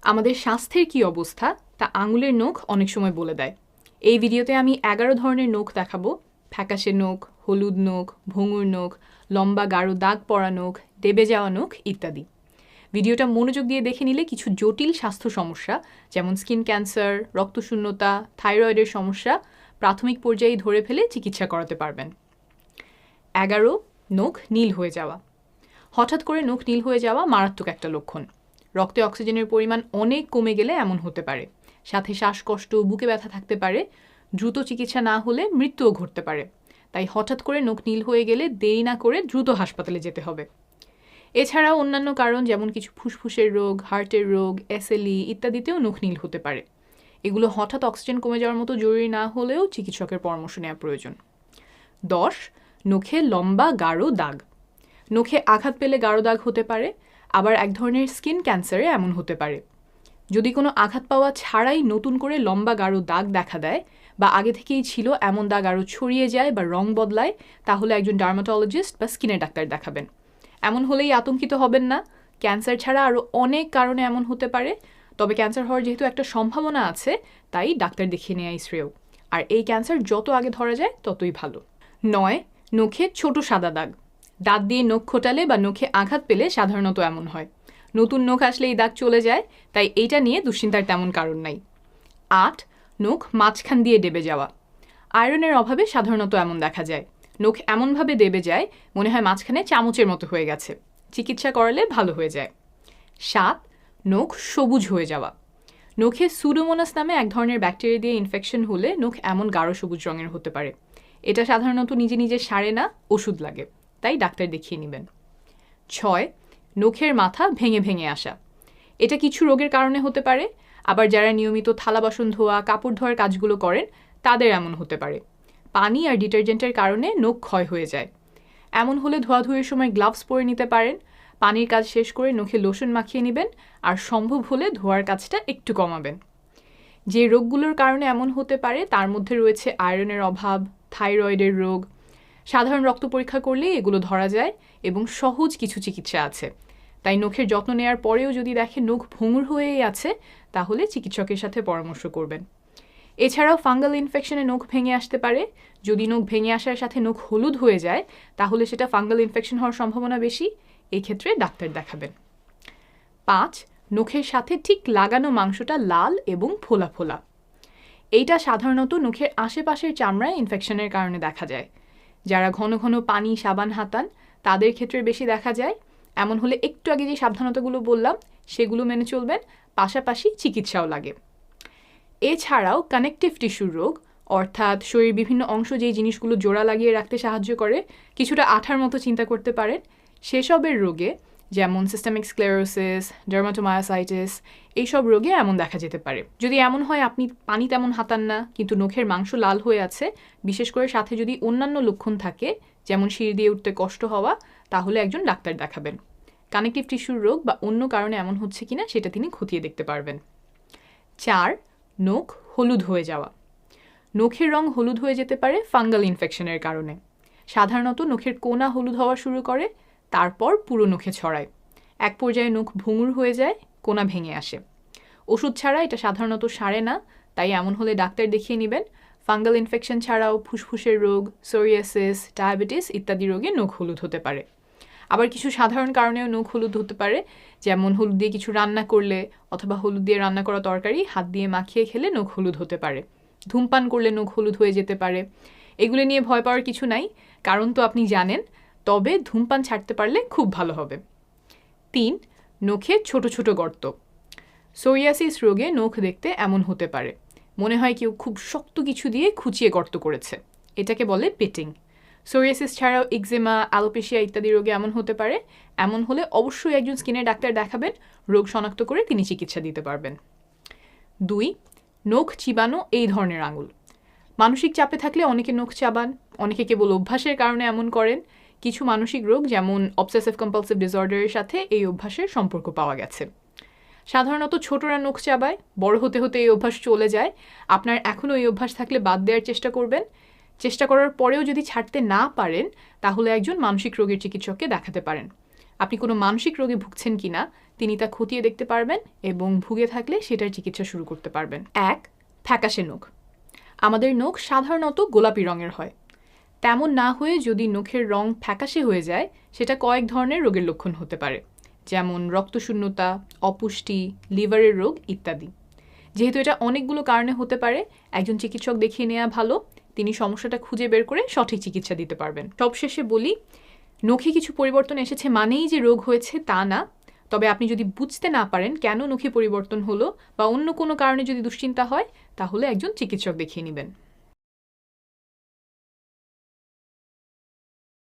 আমাদের স্বাস্থ্যের কী অবস্থা তা আঙুলের নখ অনেক সময় বলে দেয়। এই ভিডিওতে আমি 11 ধরনের নখ দেখাবো। ফ্যাকাশে নখ, হলুদ নখ, ভঙুর নখ, লম্বা গাঢ় দাগ পড়া নখ, দেবে যাওয়া নখ ইত্যাদি। ভিডিওটা মনোযোগ দিয়ে দেখে নিলে কিছু জটিল স্বাস্থ্য সমস্যা যেমন স্কিন ক্যান্সার, রক্তশূন্যতা, থাইরয়েডের সমস্যা প্রাথমিক পর্যায়ে ধরে ফেলে চিকিৎসা করাতে পারবেন। 11 নখ নীল হয়ে যাওয়া। হঠাৎ করে নখ নীল হয়ে যাওয়া মারাত্মক একটা লক্ষণ। রক্তে অক্সিজেনের পরিমাণ অনেক কমে গেলে এমন হতে পারে। সাথে শ্বাসকষ্ট, বুকে ব্যথা থাকতে পারে। দ্রুত চিকিৎসা না হলে মৃত্যুও ঘটতে পারে। তাই হঠাৎ করে নখ নীল হয়ে গেলে দেরি না করে দ্রুত হাসপাতালে যেতে হবে। এছাড়াও অন্যান্য কারণ যেমন কিছু ফুসফুসের রোগ, হার্টের রোগ, এসএলই ইত্যাদিতেও নখ নীল হতে পারে। এগুলো হঠাৎ অক্সিজেন কমে যাওয়ার মতো জরুরি না হলেও চিকিৎসকের পরামর্শ নেওয়া প্রয়োজন। 10 নখে লম্বা গাঢ় দাগ। নখে আঘাত পেলে গাঢ় দাগ হতে পারে। আবার এক ধরনের স্কিন ক্যান্সারে এমন হতে পারে। যদি কোনো আঘাত পাওয়া ছাড়াই নতুন করে লম্বা গাঢ় দাগ দেখা দেয় বা আগে থেকেই ছিল এমন দাগ আরও ছড়িয়ে যায় বা রং বদলায়, তাহলে একজন ডার্মাটোলজিস্ট বা স্কিনের ডাক্তার দেখাবেন। এমন হলেই আতঙ্কিত হবেন না। ক্যান্সার ছাড়া আরও অনেক কারণে এমন হতে পারে। তবে ক্যান্সার হওয়ার যেহেতু একটা সম্ভাবনা আছে, তাই ডাক্তার দেখিয়ে নেওয়াই শ্রেয়। আর এই ক্যান্সার যত আগে ধরা যায় ততই ভালো। 9 নখে ছোট সাদা দাগ। দাঁত দিয়ে নখ খোঁটালে বা নখে আঘাত পেলে সাধারণত এমন হয়। নতুন নখ আসলে এই দাগ চলে যায়, তাই এইটা নিয়ে দুশ্চিন্তার তেমন কারণ নাই। 8 নখ মাঝখান দিয়ে দেবে যাওয়া। আয়রনের অভাবে সাধারণত এমন দেখা যায়। নখ এমনভাবে দেবে যায় মনে হয় মাঝখানে চামচের মতো হয়ে গেছে। চিকিৎসা করালে ভালো হয়ে যায়। 7 নখ সবুজ হয়ে যাওয়া। নখে সুডোমোনাস নামে এক ধরনের ব্যাকটেরিয়া দিয়ে ইনফেকশন হলে নখ এমন গাঢ় সবুজ রঙের হতে পারে। এটা সাধারণত নিজে নিজে সারে না, ওষুধ লাগে, তাই ডাক্তার দেখিয়ে নেবেন। 6 নখের মাথা ভেঙে ভেঙে আসা। এটা কিছু রোগের কারণে হতে পারে। আবার যারা নিয়মিত থালা বাসন ধোয়া, কাপড় ধোয়ার কাজগুলো করেন তাদের এমন হতে পারে। পানি আর ডিটারজেন্টের কারণে নখ ক্ষয় হয়ে যায়। এমন হলে ধোয়াধুয়ির সময় গ্লাভস পরে নিতে পারেন। পানির কাজ শেষ করে নখে লোশন মাখিয়ে নেবেন আর সম্ভব হলে ধোয়ার কাজটা একটু কমাবেন। যে রোগগুলোর কারণে এমন হতে পারে তার মধ্যে রয়েছে আয়রনের অভাব, থাইরয়েডের রোগ। সাধারণ রক্ত পরীক্ষা করলেই এগুলো ধরা যায় এবং সহজ কিছু চিকিৎসা আছে। তাই নখের যত্ন নেওয়ার পরেও যদি দেখে নখ ভঙ্গুর হয়েই আছে, তাহলে চিকিৎসকের সাথে পরামর্শ করবেন। এছাড়াও ফাঙ্গাল ইনফেকশনে নখ ভেঙে আসতে পারে। যদি নখ ভেঙে আসার সাথে নখ হলুদ হয়ে যায়, তাহলে সেটা ফাঙ্গাল ইনফেকশন হওয়ার সম্ভাবনা বেশি। এই ক্ষেত্রে ডাক্তার দেখাবেন। 5 নখের সাথে ঠিক লাগানো মাংসটা লাল এবং ফোলা ফোলা। এইটা সাধারণত নখের আশেপাশের চামড়ায় ইনফেকশনের কারণে দেখা যায়। যারা ঘন ঘন পানি, সাবান হাতান তাদের ক্ষেত্রে বেশি দেখা যায়। এমন হলে একটু আগে যে সাবধানতাগুলো বললাম সেগুলো মেনে চলবেন, পাশাপাশি চিকিৎসাও লাগে। এছাড়াও কানেকটিভ টিস্যুর রোগ, অর্থাৎ শরীরের বিভিন্ন অংশ যেই জিনিসগুলো জোড়া লাগিয়ে রাখতে সাহায্য করে, কিছুটা আঠার মতো চিন্তা করতে পারেন। সেসবের রোগে যেমন সিস্টেমিক স্ক্লেরোসিস, ডার্মাটোমায়োসাইটিস, এইসব রোগে এমন দেখা যেতে পারে। যদি এমন হয় আপনি পানি তেমন হাতান না কিন্তু নখের মাংস লাল হয়ে আছে, বিশেষ করে সাথে যদি অন্যান্য লক্ষণ থাকে যেমন সিঁড়ি দিয়ে উঠতে কষ্ট হওয়া, তাহলে একজন ডাক্তার দেখাবেন। কানেকটিভ টিস্যুর রোগ বা অন্য কারণে এমন হচ্ছে কিনা সেটা তিনি খতিয়ে দেখতে পারবেন। 4 নখ হলুদ হয়ে যাওয়া। নখের রং হলুদ হয়ে যেতে পারে ফাঙ্গাল ইনফেকশনের কারণে। সাধারণত নখের কোনা হলুদ হওয়া শুরু করে, তারপর পুরো নখে ছড়ায়। এক পর্যায়ে নখ ভঙ্গুর হয়ে যায়, কোনা ভেঙে আসে। ওষুধ ছাড়া এটা সাধারণত সারে না, তাই এমন হলে ডাক্তার দেখিয়ে নেবেন। ফাঙ্গাল ইনফেকশন ছাড়াও ফুসফুসের রোগ, সোরিয়াসিস, ডায়াবেটিস ইত্যাদি রোগে নখ হলুদ হতে পারে। আবার কিছু সাধারণ কারণেও নখ হলুদ হতে পারে, যেমন হলুদ দিয়ে কিছু রান্না করলে অথবা হলুদ দিয়ে রান্না করা তরকারি হাত দিয়ে মাখিয়ে খেলে নখ হলুদ হতে পারে। ধূমপান করলে নখ হলুদ হয়ে যেতে পারে। এগুলো নিয়ে ভয় পাওয়ার কিছু নাই, কারণ তো আপনি জানেন। তবে ধূমপান ছাড়তে পারলে খুব ভালো হবে। 3 নখে ছোট ছোট গর্ত। সোরিয়াসিস রোগে নখ দেখতে এমন হতে পারে। মনে হয় কেউ খুব শক্ত কিছু দিয়ে খুঁচিয়ে গর্ত করেছে। এটাকে বলে পেটিং। সোরিয়াসিস ছাড়াও এক্সেমা, অ্যালোপেশিয়া ইত্যাদি রোগে এমন হতে পারে। এমন হলে অবশ্যই একজন স্কিনের ডাক্তার দেখাবেন। রোগ শনাক্ত করে তিনি চিকিৎসা দিতে পারবেন। 2 নখ চিবানো এই ধরনের আঙুল। মানসিক চাপে থাকলে অনেকে নখ চাবান, অনেকে কেবল অভ্যাসের কারণে এমন করেন। কিছু মানসিক রোগ যেমন অবসেসিভ কম্পালসিভ ডিসঅর্ডারের সাথে এই অভ্যাসের সম্পর্ক পাওয়া গেছে। সাধারণত ছোটরা নখ চাবায়, বড় হতে হতে এই অভ্যাস চলে যায়। আপনার এখনও এই অভ্যাস থাকলে বাদ দেওয়ার চেষ্টা করবেন। চেষ্টা করার পরেও যদি ছাড়তে না পারেন, তাহলে একজন মানসিক রোগের চিকিৎসককে দেখাতে পারেন। আপনি কোনো মানসিক রোগে ভুগছেন কিনা তিনি তা খতিয়ে দেখতে পারবেন এবং ভুগে থাকলে সেটার চিকিৎসা শুরু করতে পারবেন। 1. ফ্যাকাশে নখ। আমাদের নখ সাধারণত গোলাপি রঙের হয়। তেমন না হয়ে যদি নখের রং ফ্যাকাশে হয়ে যায় সেটা কয়েক ধরনের রোগের লক্ষণ হতে পারে, যেমন রক্তশূন্যতা, অপুষ্টি, লিভারের রোগ ইত্যাদি। যেহেতু এটা অনেকগুলো কারণে হতে পারে, একজন চিকিৎসক দেখিয়ে নেওয়া ভালো। তিনি সমস্যাটা খুঁজে বের করে সঠিক চিকিৎসা দিতে পারবেন। সবশেষে বলি, নখে কিছু পরিবর্তন এসেছে মানেই যে রোগ হয়েছে তা না। তবে আপনি যদি বুঝতে না পারেন কেন নখে পরিবর্তন হলো বা অন্য কোনো কারণে যদি দুশ্চিন্তা হয়, তাহলে একজন চিকিৎসক দেখিয়ে নেবেন।